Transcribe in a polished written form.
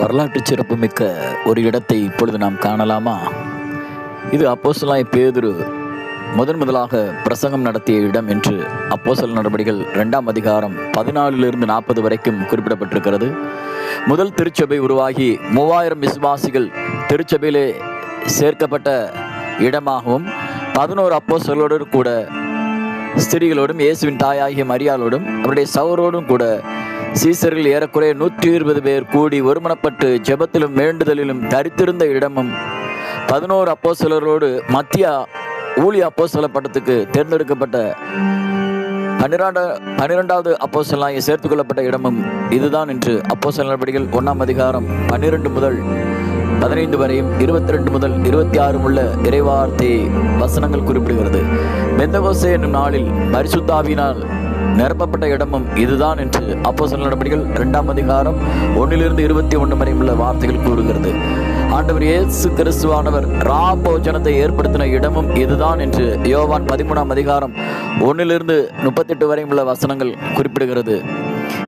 வரலாற்று சிறப்புமிக்க ஒரு இடத்தை இப்பொழுது நாம் காணலாமா? இது அப்போஸ்தலனாகிய பேதுரு முதலாக பிரசங்கம் நடத்திய இடம் என்று அப்போஸ்தலர் நடபடிகள் 2ஆம் அதிகாரம் 14 40 வரைக்கும் குறிப்பிடப்பட்டிருக்கிறது. முதல் திருச்சபை உருவாகி 3000 விசுவாசிகள் திருச்சபையிலே சேர்க்கப்பட்ட இடமாகவும் 11 அப்போஸ்தலரோடு கூட ஸ்திரீகளோடும் இயேசுவின் தாயாகிய மரியாளோடும் அவருடைய சகோதரோடும் கூட சீசரில் ஏறக்குறைய 120 பேர் கூடி ஒருமனப்பட்டு ஜெபத்திலும் வேண்டுதலிலும் தரித்திருந்த இடமும் 11 அப்போஸ்தலரோடு மத்திய ஊழிய அப்போஸ்தல பட்டத்துக்கு தேர்ந்தெடுக்கப்பட்ட 12வது அப்போஸ்தலனாகிய சேர்த்துக் கொள்ளப்பட்ட இடமும் இதுதான் என்று அப்போஸ்தலர் நடபடிகள் 1ஆம் அதிகாரம் 12 முதல் 15 வரையும் 22 முதல் 26 உள்ள இறைவார்த்தை வசனங்கள் குறிப்பிடுகிறது. பெந்தகோஸ்தே என்னும் நாளில் பரிசுத்த ஆவியினால் நிரப்பப்பட்ட இடமும் இதுதான் என்று அப்போஸ்தலர் நடபடிகள் 2ஆம் அதிகாரம் 1 21 வரை உள்ள வார்த்தைகள் கூறுகிறது. ஆண்டவர் இயேசு கிறிஸ்துவானவர் ராபோஜனத்தை ஏற்படுத்தின இடமும் இதுதான் என்று யோவான் 13ஆம் அதிகாரம் 1 38 வரை உள்ள வசனங்கள் குறிப்பிடுகிறது.